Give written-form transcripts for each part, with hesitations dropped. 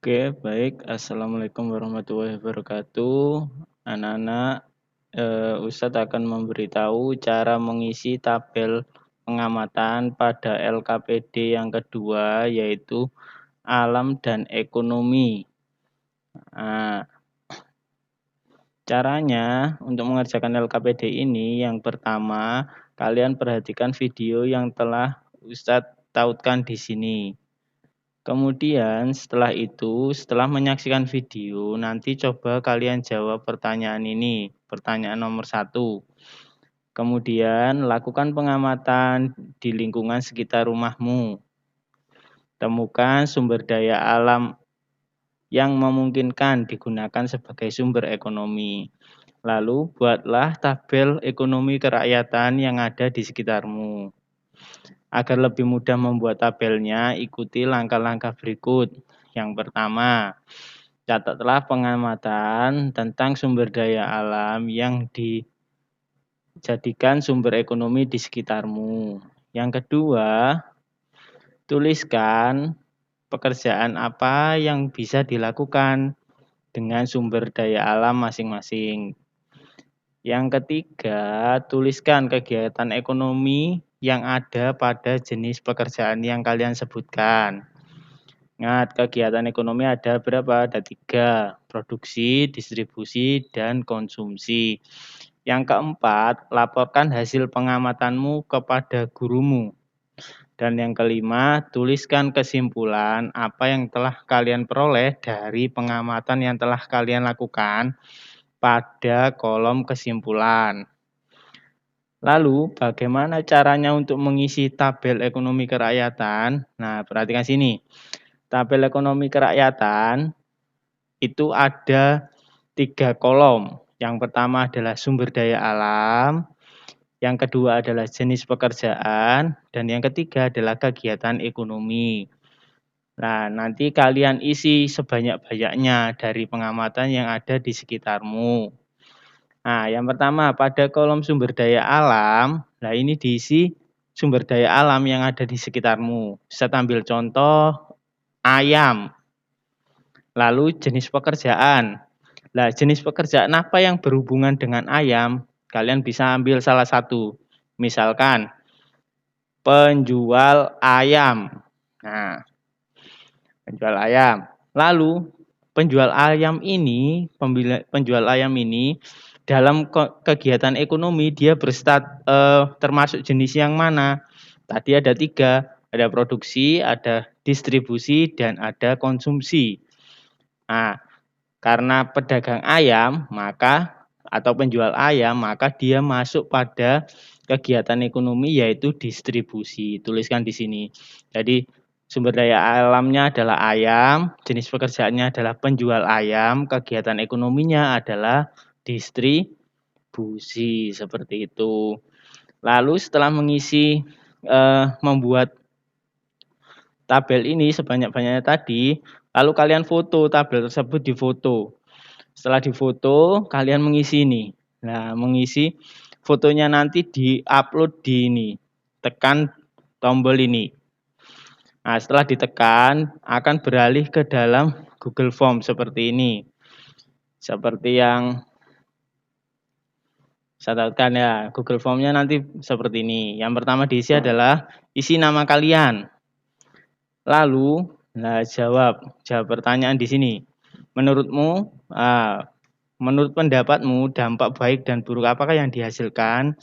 Oke, baik. Assalamualaikum warahmatullahi wabarakatuh. Anak-anak, Ustadz akan memberitahu cara mengisi tabel pengamatan pada LKPD yang kedua, yaitu alam dan ekonomi. Nah, caranya untuk mengerjakan LKPD ini, yang pertama, kalian perhatikan video yang telah Ustadz tautkan di sini. Kemudian setelah itu, setelah menyaksikan video, nanti coba kalian jawab pertanyaan ini, pertanyaan nomor 1. Kemudian lakukan pengamatan di lingkungan sekitar rumahmu. Temukan sumber daya alam yang memungkinkan digunakan sebagai sumber ekonomi. Lalu buatlah tabel ekonomi kerakyatan yang ada di sekitarmu. Agar lebih mudah membuat tabelnya, ikuti langkah-langkah berikut. Yang pertama, catatlah pengamatan tentang sumber daya alam yang dijadikan sumber ekonomi di sekitarmu. Yang kedua, tuliskan pekerjaan apa yang bisa dilakukan dengan sumber daya alam masing-masing. Yang ketiga, tuliskan kegiatan ekonomi yang ada pada jenis pekerjaan yang kalian sebutkan. Ingat, kegiatan ekonomi ada berapa? Ada 3, produksi, distribusi, dan konsumsi. Yang keempat, laporkan hasil pengamatanmu kepada gurumu. Dan yang kelima, tuliskan kesimpulan apa yang telah kalian peroleh dari pengamatan yang telah kalian lakukan pada kolom kesimpulan. Lalu, bagaimana caranya untuk mengisi tabel ekonomi kerakyatan? Nah, perhatikan sini. Tabel ekonomi kerakyatan itu ada 3 kolom. Yang pertama adalah sumber daya alam, yang kedua adalah jenis pekerjaan, dan yang ketiga adalah kegiatan ekonomi. Nah, nanti kalian isi sebanyak-banyaknya dari pengamatan yang ada di sekitarmu. Nah, yang pertama pada kolom sumber daya alam, nah ini diisi sumber daya alam yang ada di sekitarmu. Saya ambil contoh ayam. Lalu jenis pekerjaan. Nah, jenis pekerjaan apa yang berhubungan dengan ayam? Kalian bisa ambil salah satu. Misalkan penjual ayam. Nah, penjual ayam. Lalu penjual ayam ini dalam kegiatan ekonomi dia termasuk jenis yang mana? Tadi ada 3, ada produksi, ada distribusi, dan ada konsumsi. Nah, karena pedagang ayam atau penjual ayam, maka dia masuk pada kegiatan ekonomi yaitu distribusi. Tuliskan di sini. Jadi sumber daya alamnya adalah ayam, jenis pekerjaannya adalah penjual ayam, kegiatan ekonominya adalah distribusi, seperti itu. Lalu setelah membuat tabel ini sebanyak-banyaknya tadi, lalu kalian foto tabel tersebut, difoto. Setelah difoto, kalian mengisi ini. Nah, mengisi fotonya nanti di-upload di ini. Tekan tombol ini. Nah, setelah ditekan akan beralih ke dalam Google Form seperti ini. Seperti yang saya tautkan ya, Google Form-nya nanti seperti ini. Yang pertama diisi adalah isi nama kalian. Lalu, jawab pertanyaan di sini. Menurut pendapatmu, dampak baik dan buruk apakah yang dihasilkan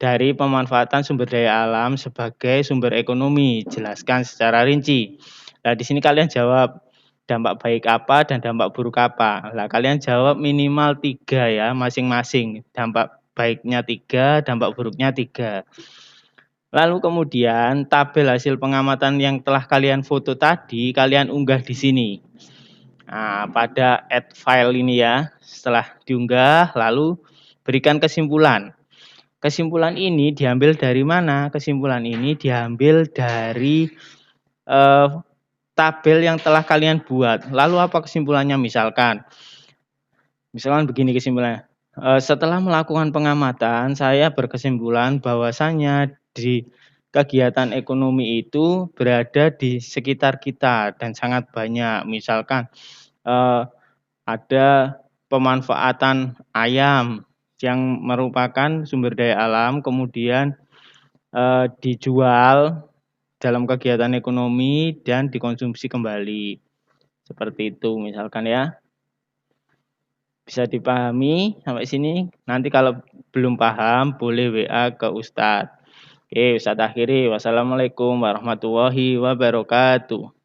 dari pemanfaatan sumber daya alam sebagai sumber ekonomi? Jelaskan secara rinci. Nah, di sini kalian jawab dampak baik apa dan dampak buruk apa. Nah, kalian jawab minimal 3 ya, masing-masing. Dampak baiknya 3, dampak buruknya 3. Lalu kemudian tabel hasil pengamatan yang telah kalian foto tadi, kalian unggah di sini. Nah, pada add file ini ya, setelah diunggah, lalu berikan kesimpulan. Kesimpulan ini diambil dari mana? Kesimpulan ini diambil dari tabel yang telah kalian buat. Lalu apa kesimpulannya? Misalkan begini kesimpulannya. Setelah melakukan pengamatan, saya berkesimpulan bahwasannya di kegiatan ekonomi itu berada di sekitar kita dan sangat banyak. Misalkan, eee, ada pemanfaatan ayam yang merupakan sumber daya alam kemudian, dijual dalam kegiatan ekonomi dan dikonsumsi kembali, seperti itu misalkan ya. Bisa dipahami sampai sini? Nanti kalau belum paham boleh WA ke Ustadz. Oke, Ustadz akhiri. Wassalamualaikum warahmatullahi wabarakatuh.